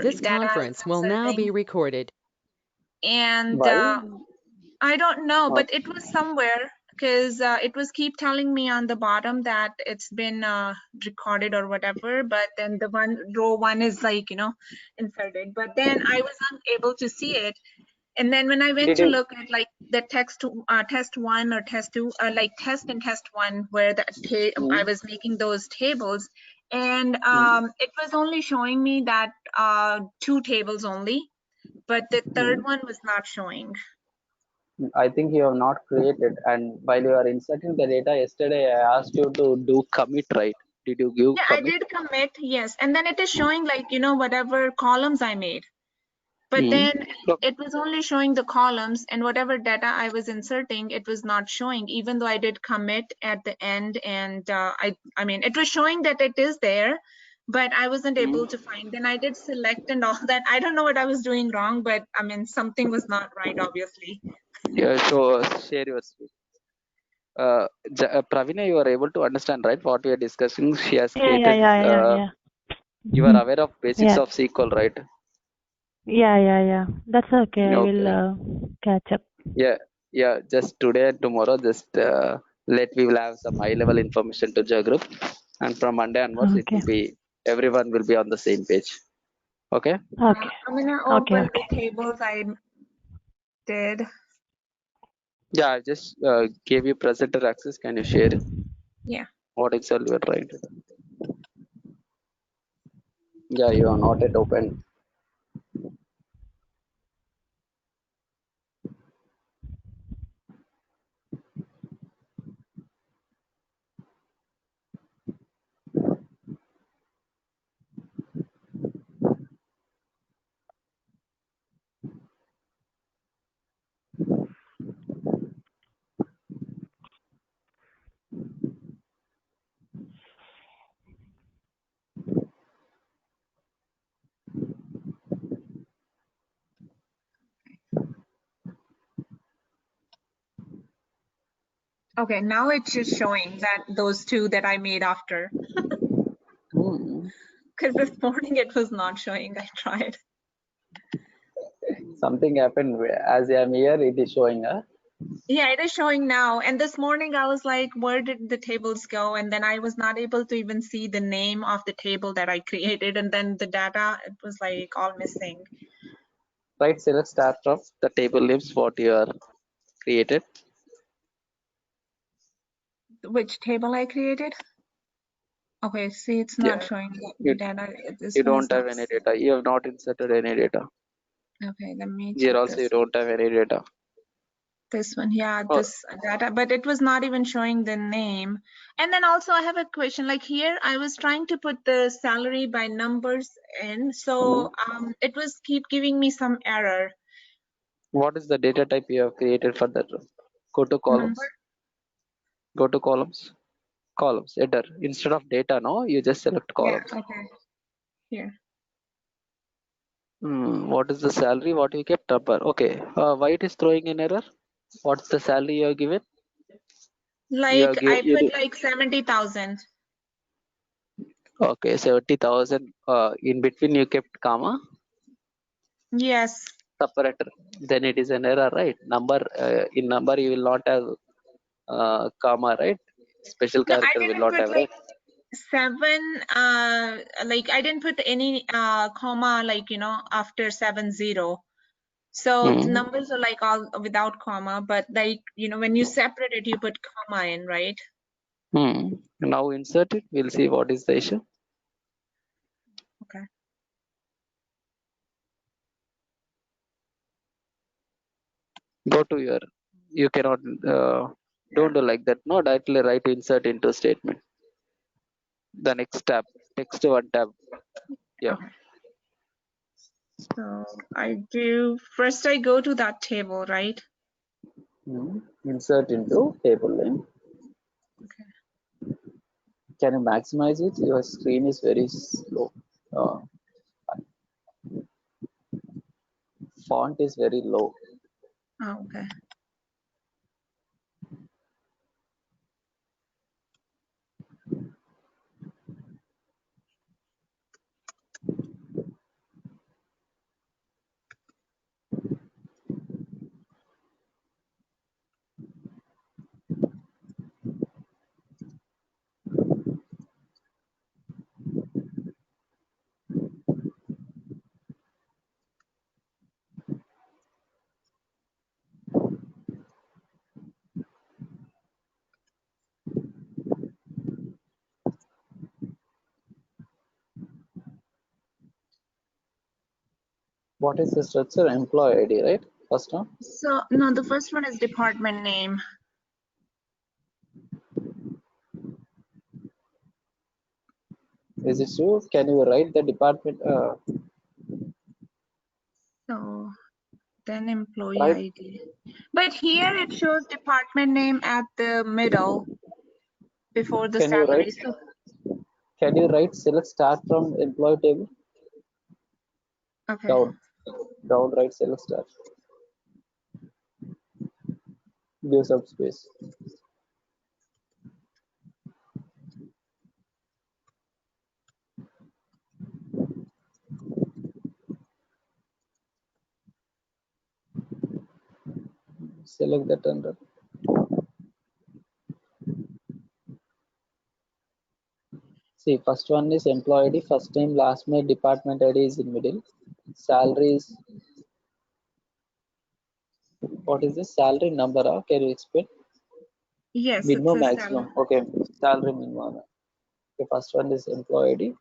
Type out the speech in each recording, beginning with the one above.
This data I conference was will now be inserting. recorded. And Why? I don't know, but it Okay. was somewhere because it was keep telling me on the bottom that it's been recorded or whatever, but then the row one is like, inserted, but then I was unable to see it. And then when I went Did to you? look at like the test one or test two, like test and test one, where I was making those tables, and it was only showing me that 2 tables only, but the third one was not showing. I think you have not created. And while you are inserting the data, yesterday I asked you to do commit, right? Did you give Yeah, I commit? did commit, yes. And then it is showing like, whatever columns I made. But then So, it was only showing the columns, and whatever data I was inserting, it was not showing, even though I did commit at the end. And I mean, it was showing that it is there, but I wasn't able to find. Then I did select and all that. I don't know what I was doing wrong, but I mean, something was not right, obviously. yeah, so share your screen. Pravina, you are able to understand, right? What we are discussing. She has created. Yeah. You are aware of basics Yeah. of SQL, right? Yeah. That's okay. I Okay. will catch up. Yeah. Just today and tomorrow, just we will have some high level information to the group, and from Monday onwards, it Okay. will be everyone will be on the same page. Okay. Okay. I'm gonna Okay. open the tables I did. Yeah, I just gave you presenter access. Can you share Yeah. what exactly you are trying to do? Yeah, you are not yet open. Okay, now it's just showing that those 2 that I made after. Because this morning it was not showing. I tried. Something happened as I am here. It is showing. Yeah, it is showing now. And this morning I was like, where did the tables go? And then I was not able to even see the name of the table that I created. And then the data, it was like all missing. Right. So let's start from the table names what you are created. Which table I created? Okay, see, it's not Yeah. showing You, the data. This you one don't is have not. any data. You have not inserted any data. Okay, let me Here check also you this. don't have any data. This one, yeah, Oh, this data, but it was not even showing the name. And then also I have a question, like here, I was trying to put the salary by numbers in. So it was keep giving me some error. what is the data type you have created for that? Go to columns. Number? Go to columns. Columns. Header. Instead of data, no, you just select Yeah, columns. okay, here. What is the salary? What you kept upper? Okay. Why it is throwing an error? What's the salary you have given? You have Like given. I put like 70,000. Okay, 70,000. In between you kept comma Yes. separator. Then it is an error, right? Number in number you will not have comma, right? Special No, I character will didn't not put have, like right? 7, like I didn't put any comma, like, after 70. So the Hmm. numbers are like all without comma, but like, when you separate it, you put comma in, right? Now insert it. We'll see what is the issue. Okay. Go to your. You cannot. Don't do like that. No, directly write insert into statement. The next tab. Text one tab. Yeah. Okay. So first I go to that table, right? Insert into table name. Okay. Can you maximize it? Your screen is very slow. Uh, Font is very low. Oh, okay. What is the structure? Employee ID, right? First one. So no, the first one is department name. Is it true? Can you write the department? So then employee Right. ID. But here it shows department name at the middle before the Can you write? salary. So Can you write? Select start from employee table. okay. Down. Down. Right. Select start. Give some space. Select that under. See, first one is employee ID, first name, last name, department ID is in middle. Salary is, what is this? Salary number, can you explain? Yes, it Minimum, says salary. maximum. Okay, salary minimum. Okay, first one is employee ID,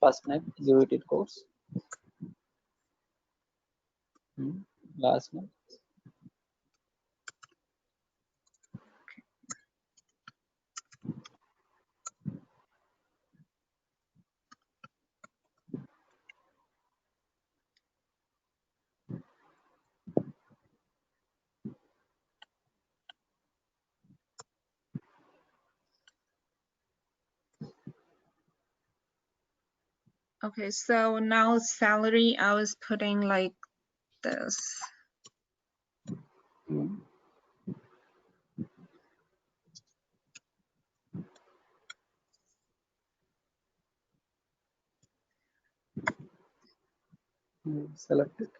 first name, give it in quotes. Last name. Okay, so now salary, I was putting like this. Select it.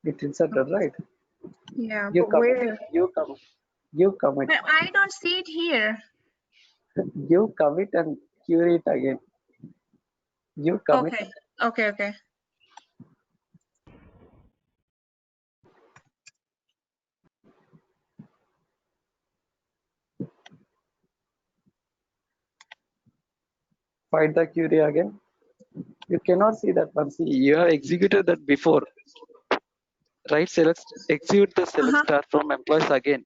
It inserted, right? Yeah, You but commit. where? You commit. You commit. But I don't see it here. You commit and query it again. You commit. Okay, okay. Find the query again. You cannot see that one. See, you have executed that before. Right, select, execute the select star from employees again.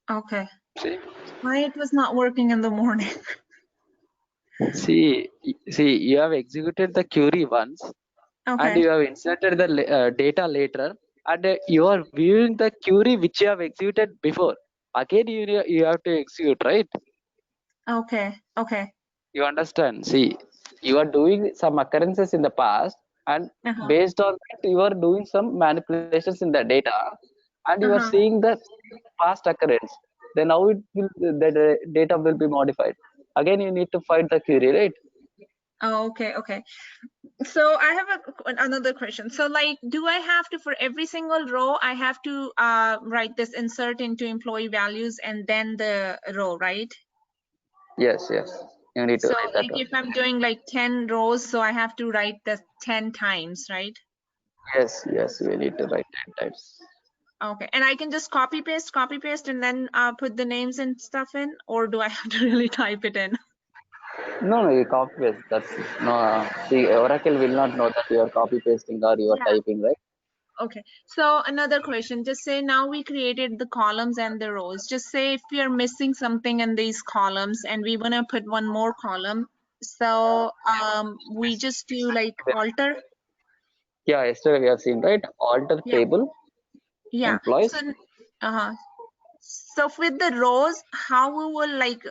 Okay. See, Why it was not working in the morning? see, you have executed the query once, and Okay. you have inserted the data later, and you are viewing the query which you have executed before. Again, you have to execute, right? Okay. You understand? See, you are doing some occurrences in the past, and based on that, you are doing some manipulations in the data, and you are seeing the past occurrence. Then how it will, the data will be modified. Again, you need to find the query, right? Oh, okay. So I have another question. So like, do I have to, for every single row, I have to write this insert into employee values and then the row, right? Yes. You need to So write that like one. if I'm doing like 10 rows, so I have to write this 10 times, right? Yes, we need to write 10 times. Okay, and I can just copy paste and then put the names and stuff in, or do I have to really type it in? No, you copy paste. That's no. See, Oracle will not know that you are copy pasting or you are typing, right? Okay, so another question, just say now we created the columns and the rows. Just say if we are missing something in these columns and we want to put one more column, so we just do like alter. Yeah, yesterday we have seen, right? Alter table, Yeah. employees. So with the rows, how we will like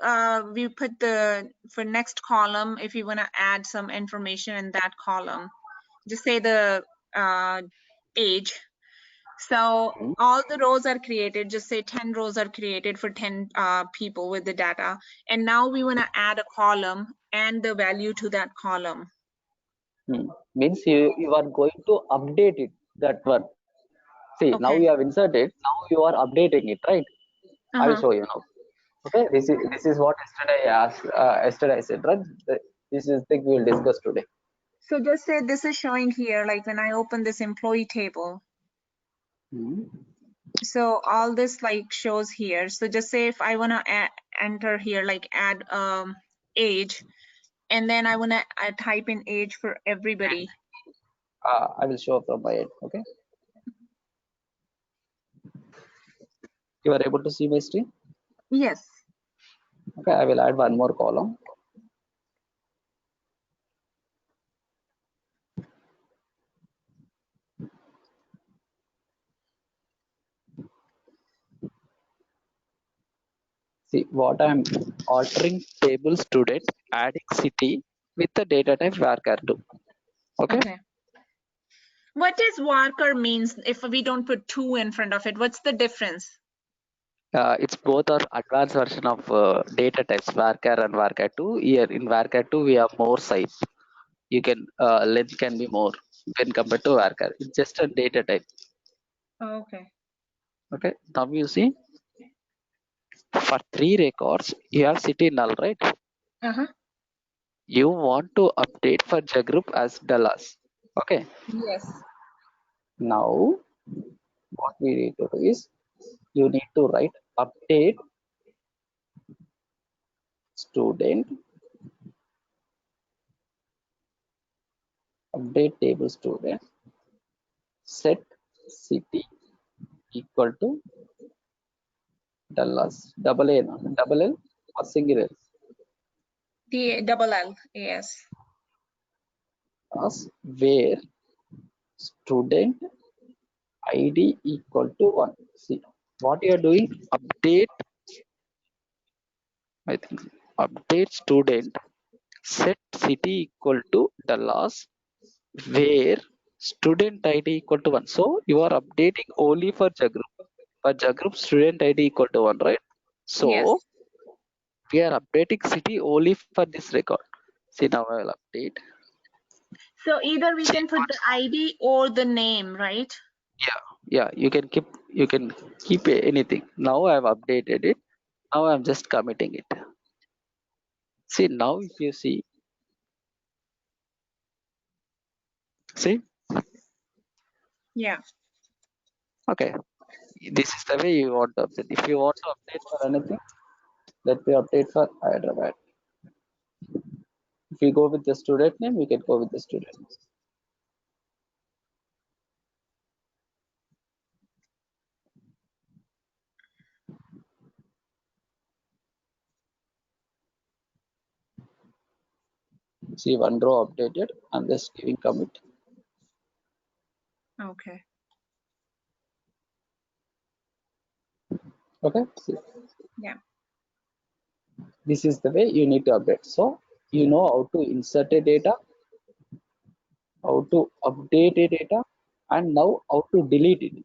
we put the for next column if you want to add some information in that column, just say the age. So all the rows are created, just say 10 rows are created for 10 people with the data, and now we want to add a column and the value to that column. Means you are going to update it, that one. See, now you have inserted, now you are updating it, right? I will show you now. Okay, this is what yesterday I asked. Yesterday I said, right? This is the thing we will discuss today. So just say this is showing here, like when I open this employee table. Hmm. So all this like shows here. So just say if I want to enter here, like add age, and then I want to type in age for everybody. I will show from my end. Okay. You are able to see my screen? Yes. Okay. I will add one more column. See what I'm altering table student, adding city with the data type varchar2. Okay. What does varchar means if we don't put 2 in front of it? What's the difference? It's both are advanced version of data types varchar and varchar2. Here in varchar2 we have more size. You can length can be more when compared to varchar. It's just a data type. Okay. Okay. Now you see for 3 records you have city null, right? Uh-huh. You want to update for J group as Dallas. Okay. Yes. Now what we need to do is you need to write update student, update table student, set city equal to Dallas, double A, double L or single L, The double L. Yes. as where student ID equal to 1. See what you are doing, update, I think update student, set city equal to Dallas, where student ID equal to 1. So you are updating only for J group. For J group student ID equal to 1, right? Yes. So we are updating city only for this record. See now I will update. So either we See, can put the ID or the name, right? yeah, you can keep anything. Now I have updated it. Now I'm just committing it. See now if you see Yeah. okay, this is the way you want to update. If you want to update for anything, let me update for Hyderabad. If we go with the student name, we can go with the student. See one row updated. I'm just giving commit. Okay. Okay. See, Yeah. this is the way you need to update. So you know how to insert a data, how to update a data, and now how to delete it.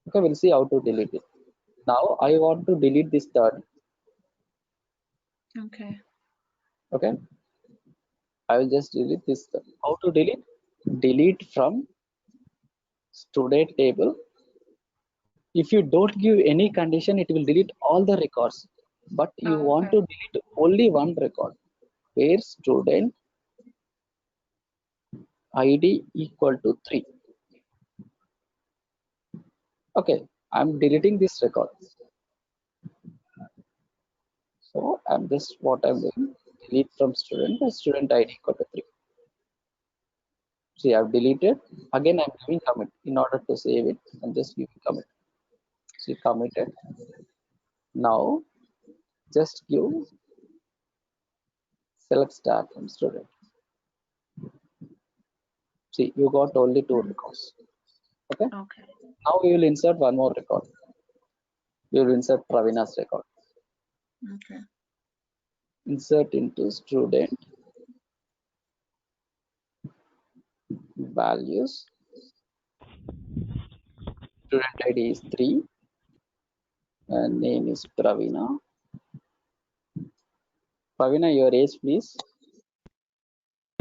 Okay, we'll see how to delete it. Now I want to delete this third. Okay. Okay, I will just delete this third. How to delete? Delete from student table. If you don't give any condition, it will delete all the records. But you want to delete only one record, where student ID equal to 3. Okay, I'm deleting this record. So I'm just what I'm doing, delete from student, the student ID equal to 3. See, I've deleted. Again, I'm giving commit. In order to save it, I'm just giving commit. See, committed. Now, just give select star from student. See, you got only 2 records. Okay. Okay. Now we will insert one more record. We will insert Pravina's record. Okay. Insert into student values. Student ID is 3 and name is Pravina. Pravina, your age, please.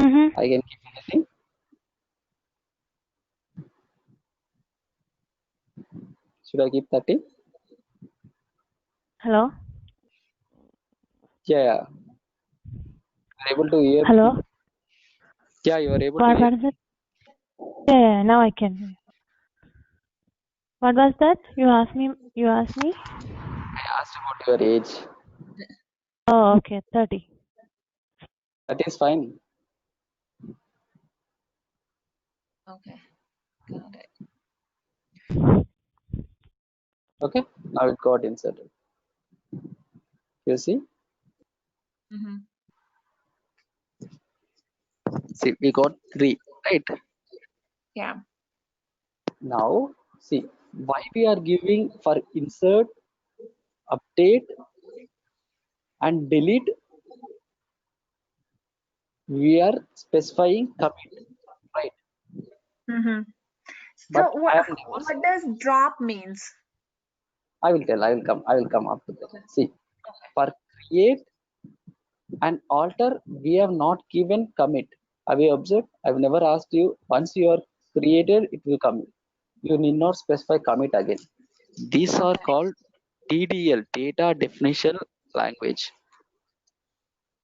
Mm-hmm. I can keep anything. Should I keep 30? Hello? Yeah. You're able to hear Hello? me? Yeah, you are able to What hear is me? it? Yeah, now I can hear. What was that? You asked me? I asked about your age. Oh, okay, 30. That is fine. Okay, got it. Okay, now it got inserted. You see? Mm-hmm. See, we got 3, right? Yeah. Now, see, why we are giving for insert, update, and delete, we are specifying commit, right? Mm-hmm. But So I what have never what does drop means? I will tell, I will come up to that. See, for create and alter, we have not given commit. Have you observed? I've never asked you, once you are created, it will commit. You need not specify commit again. These are called DDL, data definition language.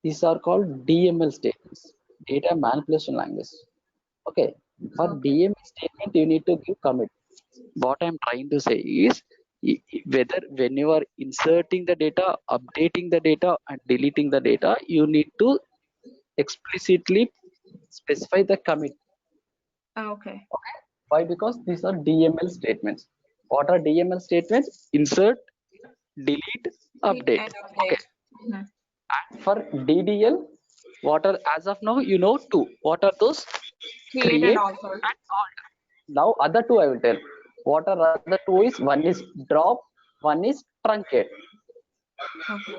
These are called DML statements, data manipulation language. Okay, for DML statement, you need to give commit. What I'm trying to say is, whether when you are inserting the data, updating the data, and deleting the data, you need to explicitly specify the commit. Okay. Okay, why? Because these are DML statements. What are DML statements? Insert, delete, update. And Okay. update. Mhm. And for DDL, what are, as of now, you know, 2. What are those? Create and Create alter. and alter. Now other 2 I will tell. What are other 2 is, one is drop, one is truncate. Okay.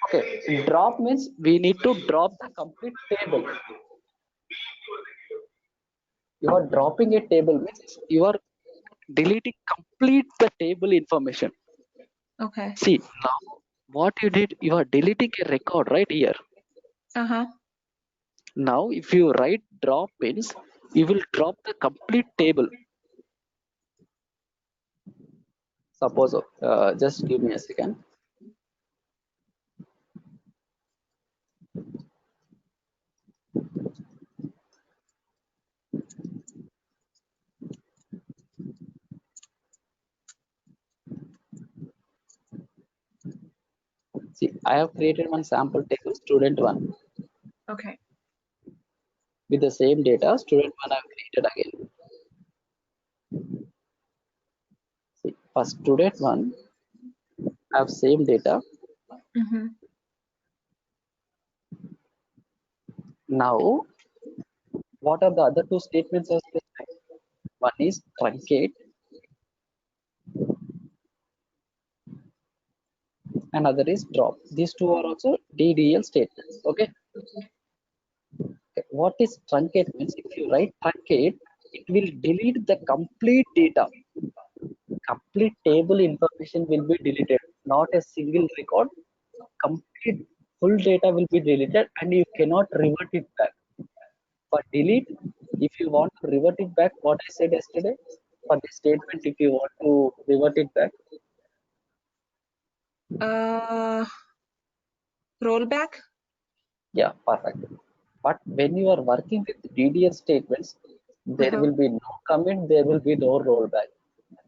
Okay, drop means we need to drop the complete table. You are dropping a table means you are deleting complete the table information. Okay. See, now what you did, you are deleting a record right here. Uh-huh. Now if you write drop means you will drop the complete table. Suppose, just give me a second. See, I have created one sample table, student 1. Okay. With the same data, student 1 I have created again. See, for student 1, I have same data. Mm-hmm. Now, what are the other 2 statements are specified? One is truncate, another is drop. These 2 are also DDL statements. Okay. What is truncate means? If you write truncate, it will delete the complete data. Complete table information will be deleted, not a single record. Complete full data will be deleted, and you cannot revert it back. For delete, if you want to revert it back, what I said yesterday, for the statement, if you want to revert it back, Rollback. yeah, perfect. But when you are working with DDL statements, there Uh-huh. will be no commit, there will be no rollback.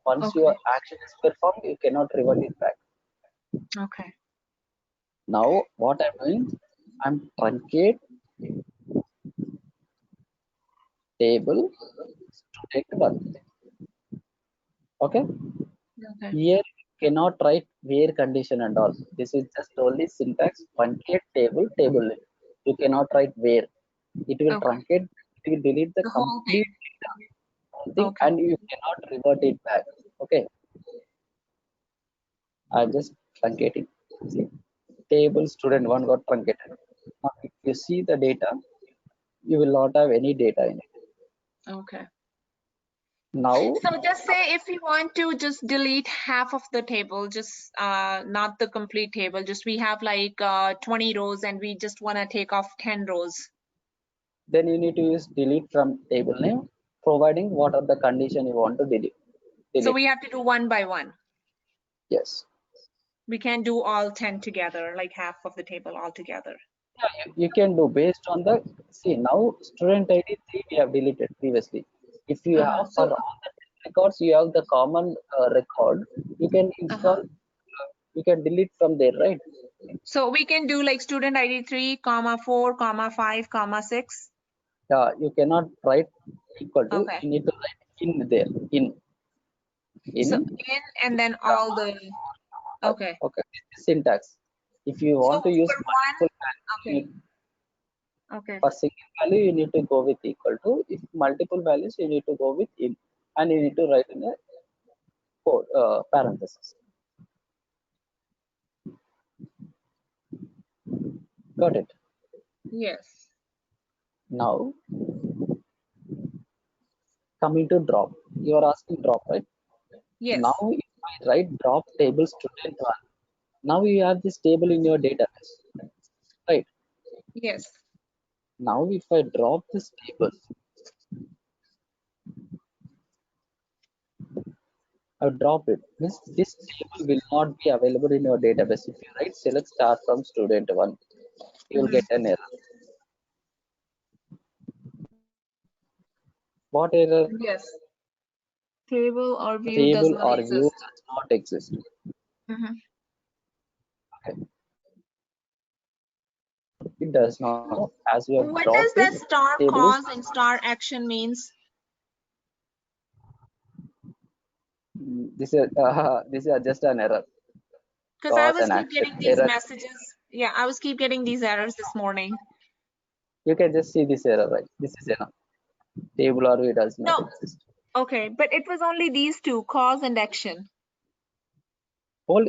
Once Okay. your action is performed, you cannot revert it back. Okay. Now, what I'm doing, I'm truncate table student 1. Okay. Okay. Here you cannot write where condition and all. This is just only syntax, truncate table, table name. You cannot write where. It will Okay. truncate, it will delete the The whole complete thing. data, whole thing, Okay. and you cannot revert it back. Okay. I'm just truncating. See, table student 1 got truncated. Now, if you see the data, you will not have any data in it. Okay. Now, So just say if we want to just delete half of the table, just not the complete table, just we have like 20 rows and we just want to take off 10 rows. then you need to use delete from table name, providing what are the condition you want to delete. So we have to do one by one. Yes. We can't do all 10 together, like half of the table all together. Yeah, you can do based on the, see, now student ID 3 we have deleted previously. If you have for So all the records you have the common record, you can install, you can delete from there, right? So we can do like student ID 3, comma 4, comma 5, comma 6. You cannot write equal to, Okay. you need to write in there, in So in and then all the, okay. okay, this is syntax. If you So want to use for multiple one, values, okay. for single value you need to go with equal to. If multiple values you need to go with in, and you need to write in a code, parenthesis. Got it? Yes. Now coming to drop, you are asking drop, right? Yes. Now if I write drop table student one, now you have this table in your database, right? Yes. Now if I drop this table, I drop it, means this table will not be available in your database. If you write select star from student one, you will get an error. What error? Yes. Table or view does Table not or view exist. does not exist. Okay. It does not. As you have What does dropped that it, star table is, cause and star action means? this is this is just an error. Because I Cause was an keep action getting these error. messages. Yeah, I was keep getting these errors this morning. You can just see this error, right? This is enough. Table or view does not No. exist. Okay, but it was only these two, cause and action.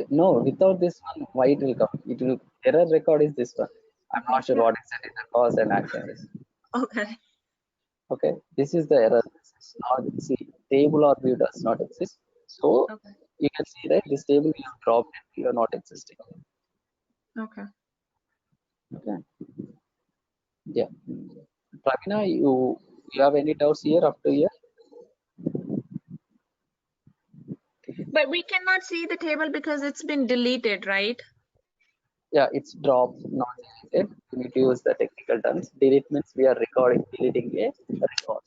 No, without this one, why it will come? It will error record is this one. I'm Okay. not sure what exactly the cause and action is. Okay. Okay, this is the error. This is not, see, table or view does not exist. So Okay. you can see that this table you have dropped it, you are not existing. Okay. Okay. Yeah. Pravina, you have any doubts here up to here? But we cannot see the table because it's been deleted, right? Yeah, it's dropped, not deleted. You need to use the technical terms. Delete means we are deleting a record.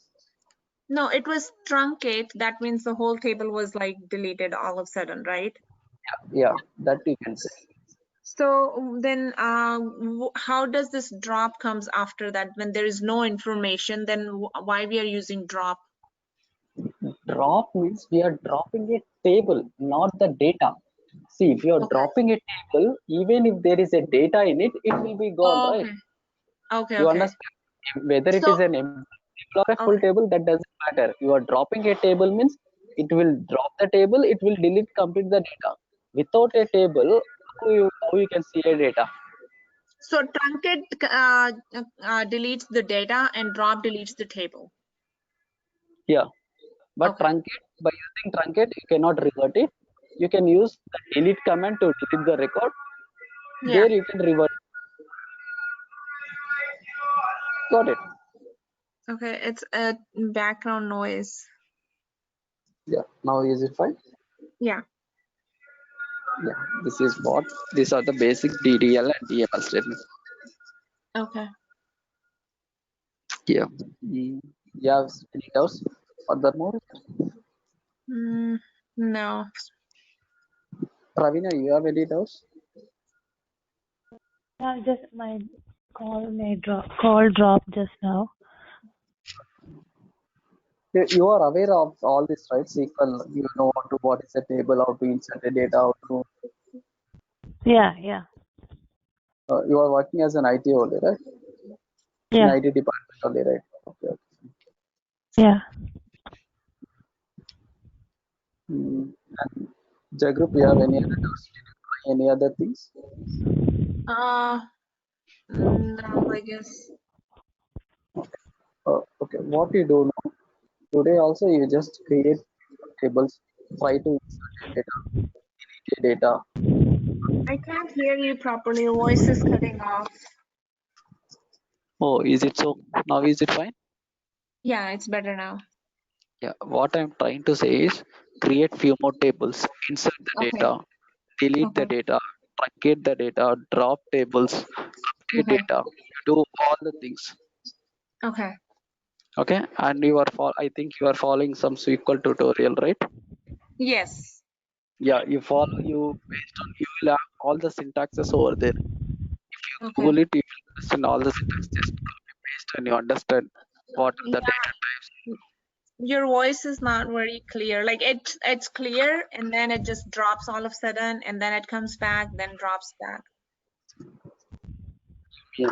No, it was truncate. That means the whole table was like deleted all of a sudden, right? Yeah, that you can say. So then how does this drop comes after that? When there is no information, then why we are using drop? Drop means we are dropping a table, not the data. See, if you are dropping a table, even if there is a data in it, it will be gone, Oh, right? okay. Okay. You Okay. understand? Whether it So is an empty table or a full okay. table, that doesn't matter. You are dropping a table means it will drop the table, it will delete complete the data. Without a table, how you can see a data? So truncate deletes the data and drop deletes the table. Yeah. But Okay. truncate, by using truncate, you cannot revert it. You can use the delete command to delete the record. Yeah. There you can revert. Got it. Okay. It's a background noise. Yeah. Now is it fine? Yeah. Yeah. This is what, these are the basic DDL and DML statements. Okay. Yeah. You have any doubts furthermore? No. Pravina, you have any doubts? Yeah, just my call dropped just now. You are aware of all this, right? SQL, you know what is a table, how to insert the data, how to. Yeah, yeah. You are working as an IT only, right? Yeah. In IT department only, right? Okay. Yeah. And Jagrup, you have any other doubts? Any other things? No, I guess. Okay. What you do now? Today also you just create tables, try to insert data, delete data. I can't hear you properly. Your voice is cutting off. Oh, is it so? Now is it fine? Yeah, it's better now. Yeah. What I'm trying to say is create few more tables, insert the Okay. data, delete the Okay. data, truncate the data, drop tables, update Okay. data. You do all the things. Okay. Okay, and I think you are following some SQL tutorial, right? Yes. Yeah, you will have all the syntaxes over there. Okay. Google it, you will understand all the syntax. Just copy paste and you understand what are the data types. Your voice is not very clear. Like it's clear and then it just drops all of a sudden and then it comes back, then drops back. Yeah.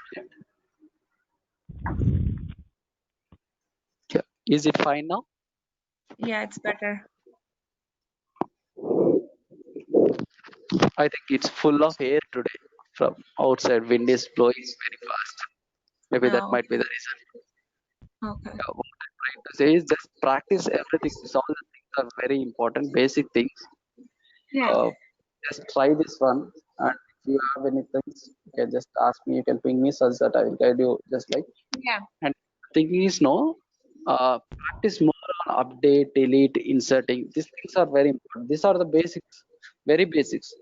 Yeah. Is it fine now? Yeah, it's better. I think it's full of air today from outside. Wind is blowing very fast. Maybe that Oh, might be the reason. okay. What I'm trying to say is just practice everything. These all the things are very important, basic things. Yeah. Just try this one, and if you have anything, you can just ask me. You can ping me such that I will guide you. Just like, Yeah. and thing is no, practice more on update, delete, inserting. These things are very important. These are the basics, very basics.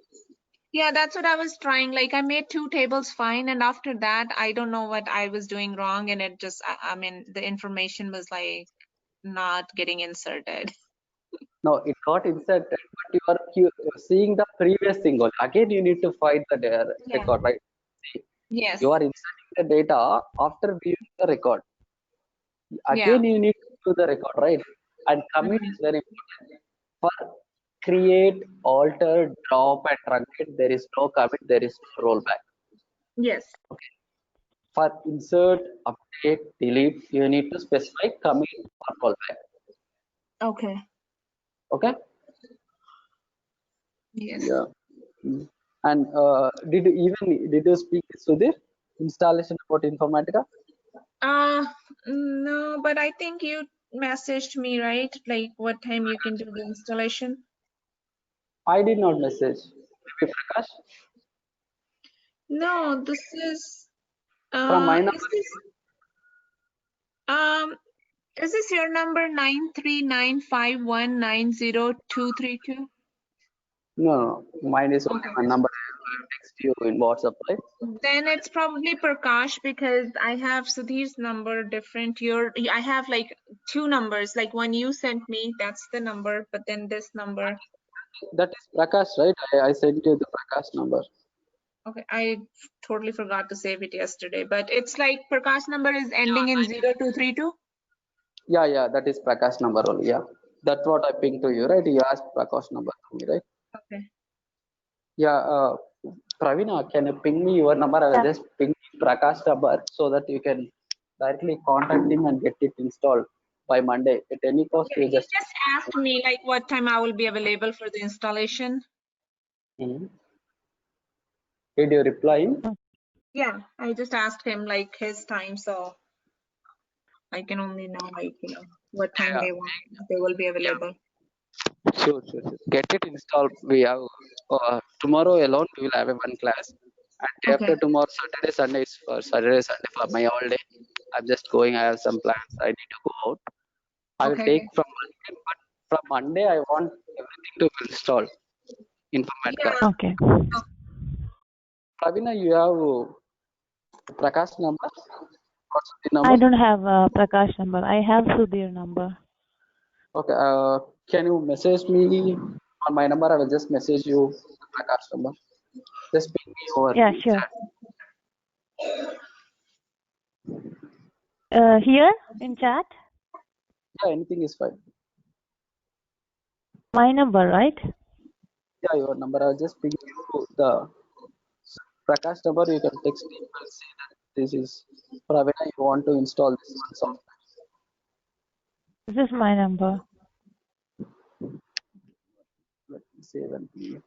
Yeah, that's what I was trying. Like I made 2 tables fine, and after that, I don't know what I was doing wrong, and it just, I mean, the information was like not getting inserted. No, it got inserted, but you're seeing the previous thing. Again, you need to find the Yeah. record, right? See, Yes. you are inserting the data after viewing the record. Yeah. Again, you need to do the record, right? And commit Mhm. is very important. For create, alter, drop, and truncate, there is no commit, there is no rollback. Yes. Okay. For insert, update, delete, you need to specify commit or rollback. Okay. Okay. Yes. Yeah. Mm. And did you speak to Sudhir installation about Informatica? Uh, no, but I think you messaged me, right? Like what time you can do the installation? I did not message. Maybe Prakash No, this from my number. is this, um, is this your number 93951902232? No, mine is only Okay. one number. I will text you in WhatsApp, right? Then it's probably Prakash because I have Sudhir's number different. I have like 2 numbers, like one you sent me, that's the number, but then this number. That is Prakash, right? I sent you the Prakash number. Okay, I totally forgot to save it yesterday, but it's like Prakash number is ending in 0232. Yeah, that is Prakash number only. Yeah, that's what I pinged to you, right? You asked Prakash number to me, right? Okay. Yeah, Pravina, can you ping me your number? I will Yeah. just ping Prakash number so that you can directly contact him and get it installed by Monday. At any cost, Yeah, you he just. just asked me like what time I will be available for the installation. Mhm. Did you reply him? Yeah, I just asked him like his time, so I can only know like, what time Yeah, they will be available. sure. Get it installed. We have tomorrow alone. We will have a one class, and day Okay. after tomorrow, Saturday, Sunday for my all day. I'm just going. I have some plans. I need to go out. I will take Okay. from Monday, but from Monday I want everything to be installed. Informatica. Yeah. Okay. Pravina, you have Prakash number? What's the I number? don't have Prakash number. I have Sudhir number. Okay. Can you message me on my number? I will just message you Prakash number. Just ping me over Yeah, in sure. chat. Here in chat, Yeah, anything is fine. my number, right? Yeah, your number. I'll just ping you the Prakash number. You can text me and say that this is Pravina. You want to install this one software. This is my number. Let me save and ping you.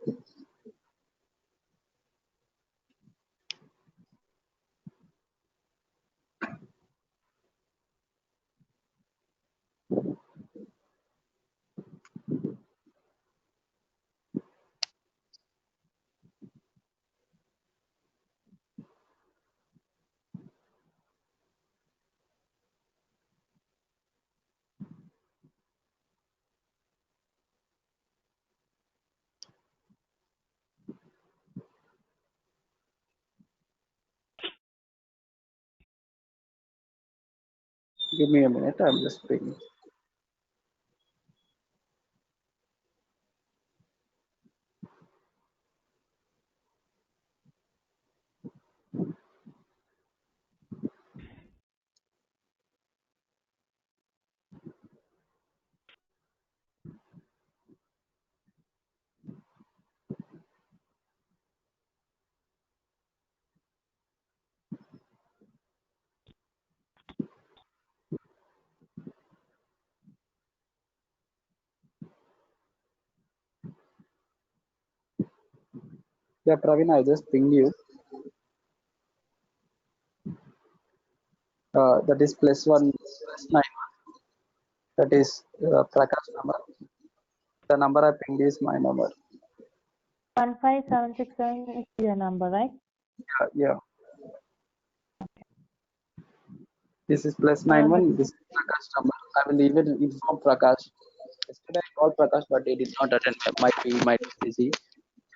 Give me a minute. I'm just bringing. Yeah, Praveen, I just pinged you. That is +1 +9. That is Prakash number. The number I pinged is my number. 15767 is your number, right? Yeah. This is +91. This is Prakash number. I will even inform Prakash. Yesterday I called Prakash, but he did not attend. Might be busy.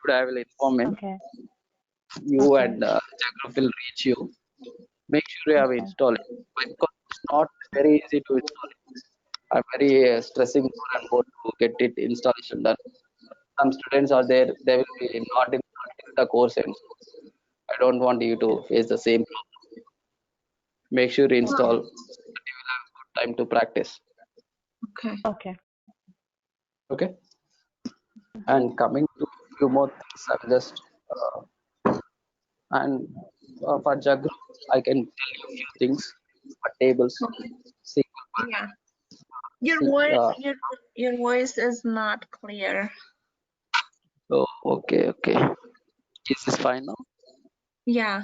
Today I will inform him. Okay. You Okay. and Jagraph will reach you. Make sure you have Okay. installed it. Because it's not very easy to install it. I'm very stressing more and more to get it installation done. Some students are there, they will be not in the course end. I don't want you to face the same problem. Make sure you install so that you will have good time to practice. Okay. Okay. Okay. And coming to few more things, I'm just and for Jagru, I can tell you a few things. For tables, Okay. SQL. Yeah. Your See, voice, your voice is not clear. oh, okay. Is this fine now? Yeah.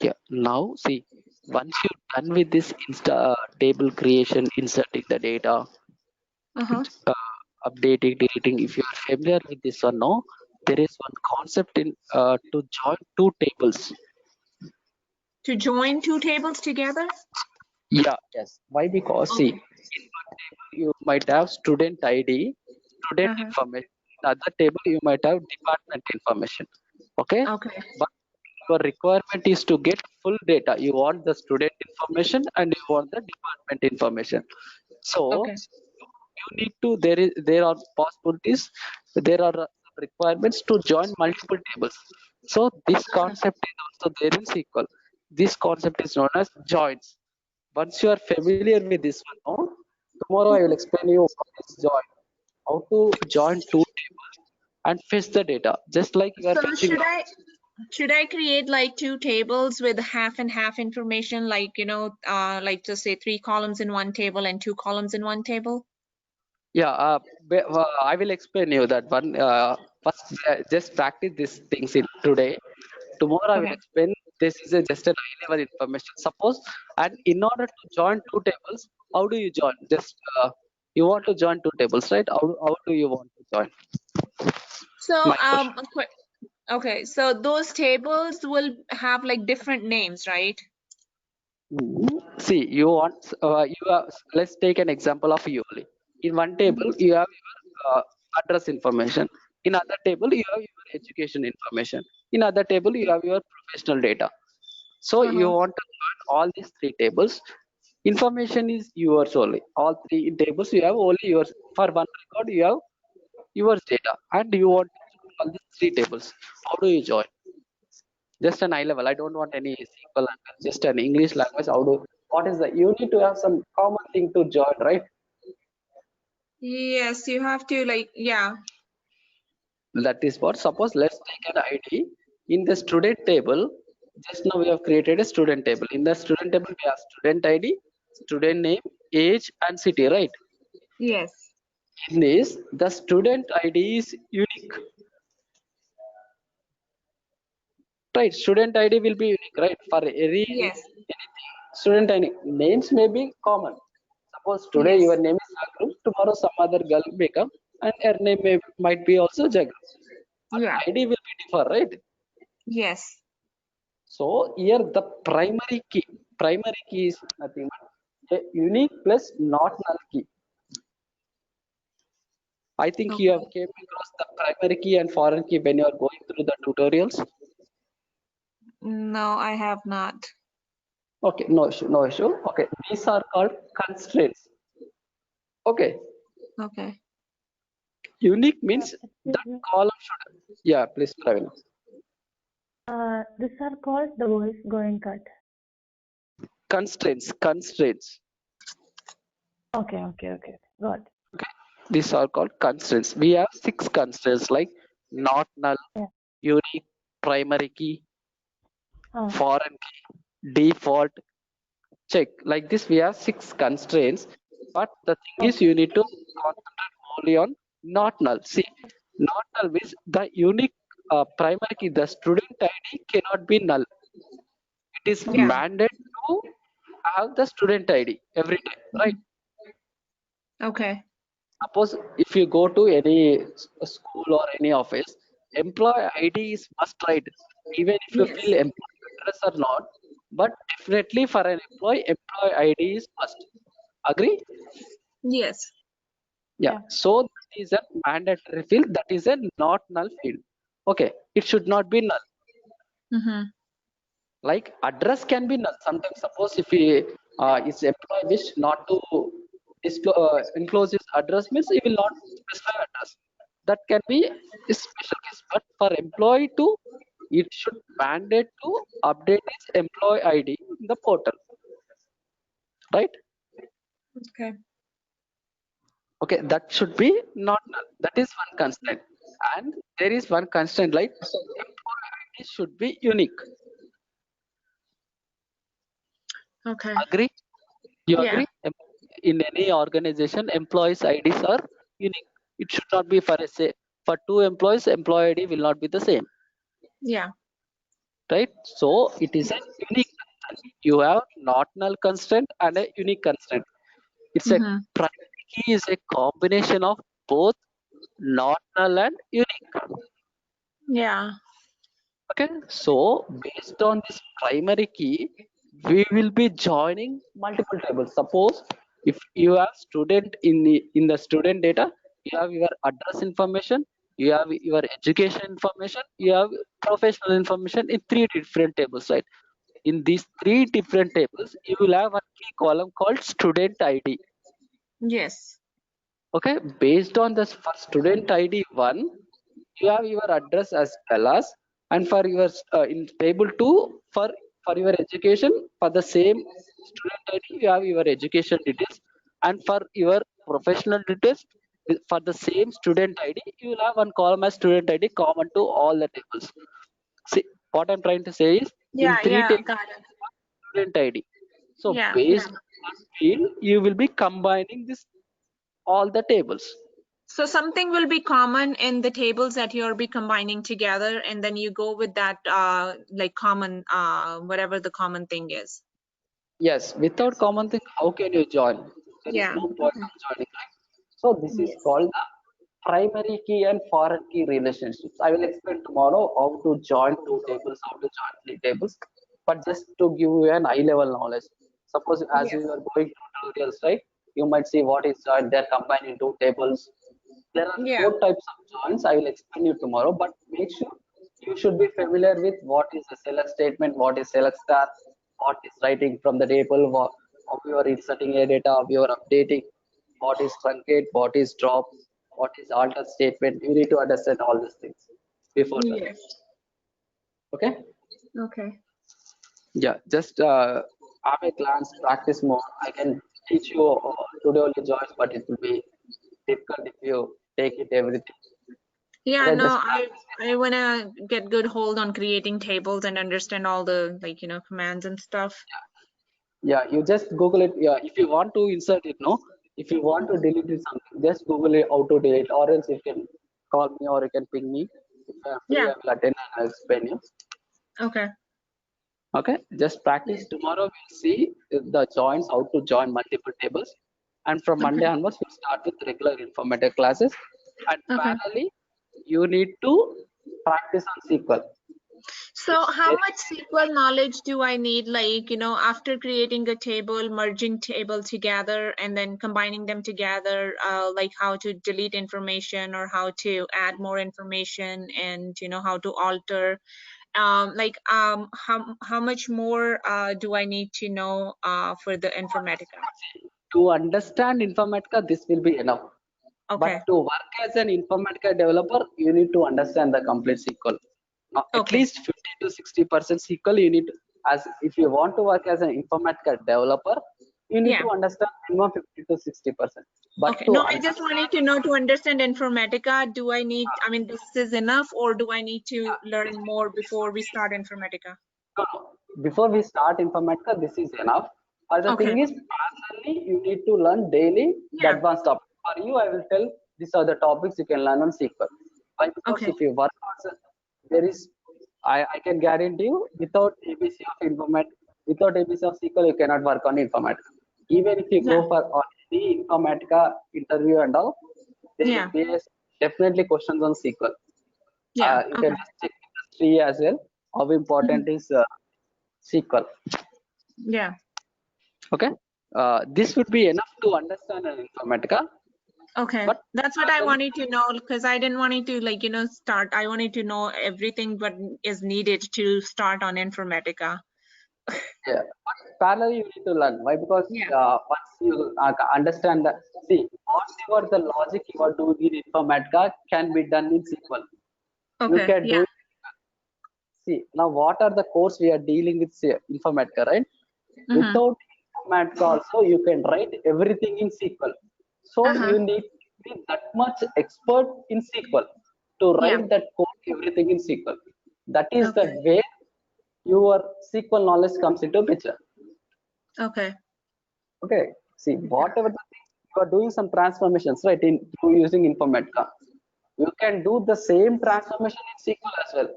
Yeah. Now, see, once you're done with this table creation, inserting the data, Uh-huh. updating, deleting, if you are familiar with this or no, there is one concept in to join two tables. To join two tables together? Yeah. Yes. Why? Because see, Okay. in one table you might have student ID, student Uh-huh. information. In other table you might have department information. Okay. Okay. But your requirement is to get full data. You want the student information and you want the department information. So Okay. you need to there are possibilities, there are requirements to join multiple tables. So this concept is also there in SQL. This concept is known as joins. Once you are familiar with this one, no? Tomorrow I will explain you what is join, how to join two tables and fetch the data, just like you are So fetching. should I create like two tables with half and half information, like, like just say 3 columns in one table and 2 columns in one table? Yeah, I will explain you that one. First, just practice these things in today. Tomorrow, I will Okay. explain. This is just an high-level information. Suppose, and in order to join two tables, how do you join? Just you want to join two tables, right? How do you want to join? So My question. okay, so those tables will have like different names, right? See, you want let's take an example of you only. In one table, you have your address information. In other table, you have your education information. In other table, you have your professional data. So you Uh-huh. want to join all these three tables. Information is yours only. All three tables you have only yours. For one record, you have yours data, and you want to join all these three tables. How do you join? Just an eye level. I don't want any SQL language, just an English language. What is the, you need to have some common thing to join, right? Yes, you have to yeah. That is what, suppose let's take an ID in the student table. Just now we have created a student table. In the student table, we have student ID, student name, age, and city, right? Yes. In this, the student ID is unique, right? Student ID will be unique, right? For every Yes. anything, student ID names may be common. Suppose today Yes. your name is Jagru, tomorrow some other girl may come and her name might be also Jagru. But Yeah. ID will be different, right? Yes. So here the primary key is nothing but a unique plus not null key. I think you have Okay. came across the primary key and foreign key when you are going through the tutorials. No, I have not. Okay, no issue, no issue. Okay, these are called constraints. Okay, Okay. unique means Excuse that me. column should. Yeah, please, Praveen. These are called the voice going cut. Constraints, constraints. Okay. Got it. Okay, these are called constraints. We have 6 constraints like not null, Yeah. unique, primary key, Uh, foreign key, default, check. Like this, we have 6 constraints. But the thing is, okay. you need to concentrate only on not null. See, not null means the unique primary key, the student ID cannot be null. It is Yeah. mandated to have the student ID every time, right? Okay. Suppose if you go to any school or any office, employee ID is must, right? Even if you Yes. fill employee address or not, but definitely for an employee ID is must. Agree? Yes. Yeah. Yeah. So that is a mandatory field. That is a not null field. Okay. It should not be null. Mm-hmm. Like address can be null. Sometimes suppose if he is employee wish not to enclose his address means he will not specify address. That can be a special case. But for employee to, it should mandate to update his employee ID in the portal. Right? Okay. Okay, that should be not null. That is one constraint. And there is one constraint like employee ID should be unique. Okay. Agree? You Yeah. agree? In any organization, employees' IDs are unique. It should not be for a say for 2 employees, employee ID will not be the same, Yeah. right? So it is a unique constraint. You have not null constraint and a unique constraint. It's a Mm-hmm. primary key is a combination of both not null and unique. Yeah. Okay, so based on this primary key, we will be joining multiple tables. Suppose if you have student in the student data, you have your address information, you have your education information, you have professional information in 3 different tables, right? In these 3 different tables, you will have a key column called student ID. Yes. Okay, based on this for student ID 1, you have your address as well as, and for your in table 2 for your education for the same student ID you have your education details, and for your professional details for the same student ID you will have one column as student ID common to all the tables. See what I'm trying to say is in Yeah. 3 Yeah. tables Got it. student ID. So Yeah. based on that field you will be combining this all the tables. So something will be common in the tables that you'll be combining together, and then you go with that like common whatever the common thing is. Yes, without common thing, how can you join? There is Yeah. no point of joining, right? So this is Yes. called the primary key and foreign key relationships. I will explain tomorrow how to join 2 tables, how to join 3 tables. But just to give you an high level knowledge, suppose as Yes. you are going through tutorials, right? You might see what is joined. They're combined into tables. There are Yeah. 4 types of joins. I will explain you tomorrow. But make sure you should be familiar with what is a select statement, what is select star, what is writing from the table, how you are inserting a data, how you are updating, what is truncate, what is drop, what is alter statement. You need to understand all these things before that. Yes. Okay? Okay. Yeah, just have a glance, practice more. I can teach you today only joins, but it will be difficult if you take it everything. Yeah, Okay, no, just I wanna get good hold on creating tables and understand all the like, commands and stuff. yeah, you just Google it. Yeah, if you want to insert it, no. If you want to delete it something, just Google it how to delete, or else you can call me or you can ping me. If I'm free, Yeah. I will attend and I'll explain you. Okay. Okay, just practice. Tomorrow we'll see the joins, how to join multiple tables. And from Monday Okay. onwards, we'll start with regular informative classes. And Okay. parallelly, you need to practice on SQL. So It's how very, much SQL knowledge do I need, like, after creating a table, merging table together and then combining them together, like how to delete information or how to add more information and, how to alter how much more do I need to know for the Informatica? To understand Informatica, this will be enough. Okay. But to work as an Informatica developer, you need to understand the complete SQL. Now, at Okay. least 50 to 60% SQL you need. As if you want to work as an Informatica developer, you need Yeah. to understand minimum 50 to 60%. But Okay. to No, I just wanted to know, to understand Informatica, do I need, I mean, this is enough, or do I need to learn more before we start Informatica? No, no. Before we start Informatica, this is enough. But the Okay. thing is, parallelly, you need to learn daily the Yeah. advanced topics. For you, I will tell these are the topics you can learn on SQL. Why? Because Okay. if you work on, there is, I can guarantee you, without ABC of Informatica, without ABC of SQL, you cannot work on Informatica. Even if you Yeah. go for on any Informatica interview and all, there Yeah. will be definitely questions on SQL. Yeah. You Okay. can just check the tree as well. How important is SQL? Yeah. Okay, this would be enough to understand an Informatica. Okay. But That's what I wanted to know, because I didn't want to, like, start. I wanted to know everything what is needed to start on Informatica. yeah, but parallel you need to learn. Why? Because Yeah. once you understand that, see, whatever the logic you are doing in Informatica can be done in SQL. You Okay. can do Yeah. it. See, now what are the course we are dealing with, say, Informatica, right? Mm-hmm. Without Informatica also, you can write everything in SQL. So Uh-huh. you need to be that much expert in SQL to Yeah. write that code, everything in SQL. That is the Okay. way your SQL knowledge comes into picture. Okay. Okay. See, whatever the thing you are doing some transformations, right? In using Informatica, you can do the same transformation in SQL as well.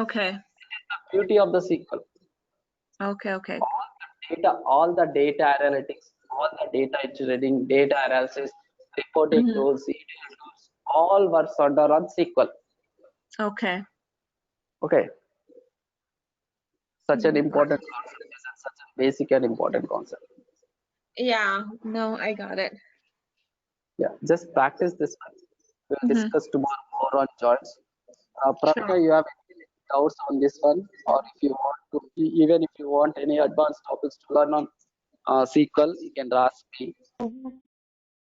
Okay. The beauty of the SQL. Okay. Okay. All the data analytics, all the data engineering, data analysis, reporting Mm-hmm. tools, ETL tools, all works under on SQL. Okay. Okay. Such an Got important it. concept, is such a basic and important concept. Yeah. No, I got it. Yeah, just practice this one. We'll Mm-hmm. discuss tomorrow more on joints. Sure. Pravina, you have any doubts on this one, or if you want to, even if you want any advanced topics to learn on SQL, you can ask me.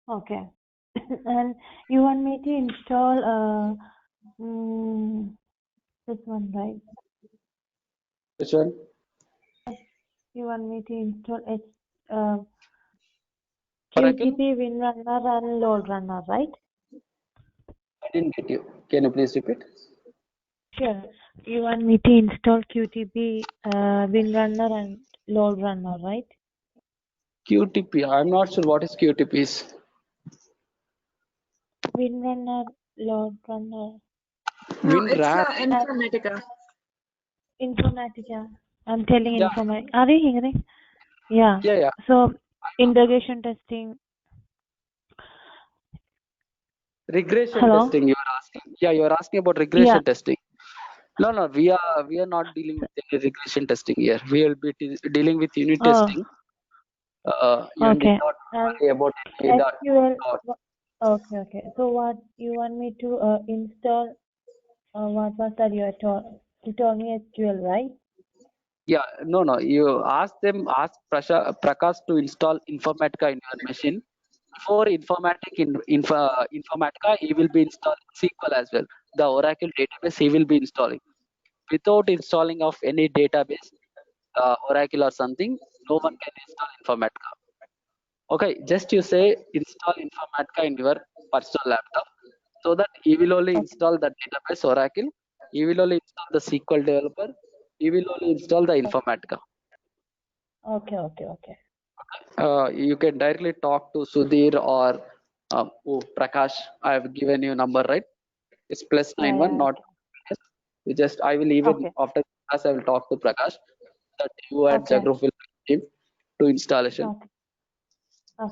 Okay. And you want me to install this one, right? Which one? You want me to install Oracle? QTP, WinRunner, and LoadRunner, right? I didn't get you. Can you please repeat? Sure. You want me to install QTP, WinRunner, and LoadRunner, right? QTP. I'm not sure what is QTPs. WinRunner, LoadRunner, No, it's WinRAR. Informatica. Informatica. I'm telling Yeah, Informatica. Are you hearing? Yeah. yeah. So integration testing. Regression Hello. testing. You are asking. Yeah, you are asking about Yeah. regression testing. No. We are not dealing with any regression testing here. We will be dealing with unit Oh, testing. You need okay. not And worry about any that. SQL. Okay. So what you want me to install? What was that you told me SQL, right? Yeah, no. You ask Prakash to install Informatica in your machine. Before Informatica, he will be installing SQL as well. The Oracle database he will be installing. Without installing of any database, Oracle or something, no one can install Informatica. Okay, just you say install Informatica in your personal laptop, so that he will only install the database Oracle. He will only install the SQL developer. He will only install the Informatica. Okay. You can directly talk to Sudhir or Prakash. I have given you number, right? It's +91, Yeah. not. You just I will even Okay. after class I will talk to Prakash that you and Okay. Jagrup will team to installation.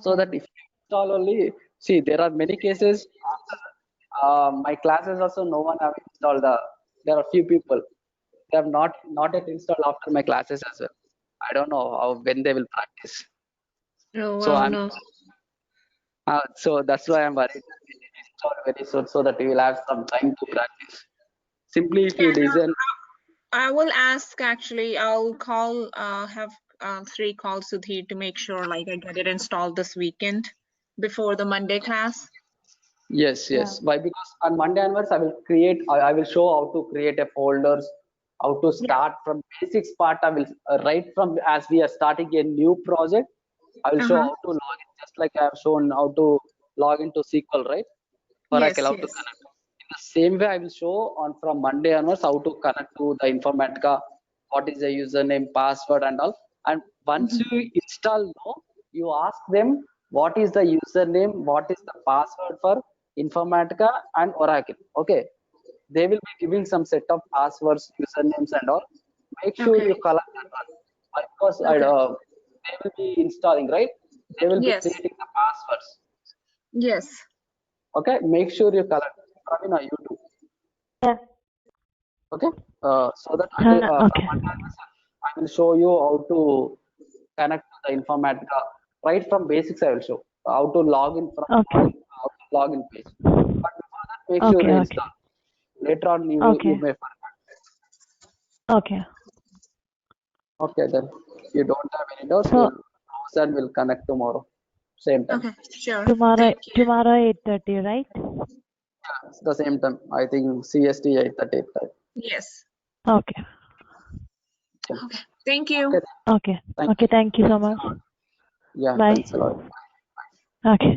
So Okay. that if you install only, see there are many cases. My classes also no one have installed there are few people they have not yet installed after my classes as well. I don't know when they will practice. Oh, So wow, I'm no. so that's why I'm worried. It will install very soon so that you will have some time to practice. Simply if Yeah, you no. design. I will ask, actually, I'll call, have 3 calls Sudhir to make sure like I get it installed this weekend before the Monday class. Yes, Yeah. yes. Why? Because on Monday onwards, I will show how to create a folders, how to start from basics part. I will right from as we are starting a new project. I will show Uh-huh. how to log in, just like I have shown how to log into SQL, right? Oracle, Yes, how to yes. connect. In the same way, I will show on from Monday onwards how to connect to the Informatica, what is the username, password, and all. And once you install, no, you ask them what is the username, what is the password for Informatica and Oracle. Okay, they will be giving some set of passwords, usernames, and all. Make sure Okay. you collect that one. Why? Because Okay. they will be installing, right? They will be Yes. creating the passwords. Yes. Okay, make sure you collect. Pravina, you do. Yeah. Okay, so that Okay. from Monday onwards, I will show you how to connect to the Informatica. Right from basics, I will show how to log in from Okay. login page. But before that, make sure Okay. you Okay. install. Later on, you Okay. may forget. Okay. Okay, then you don't have any doubts. So We'll close and we'll connect tomorrow, same time. Okay. Sure. tomorrow, Thank you. tomorrow 8:30, right? Yeah, it's the same time. I think CST 8:30 time. Yes. Okay. Okay. Thank you. Okay, Okay. thank Okay. you. Thank you so much. Yeah, Bye. thanks a lot. Okay.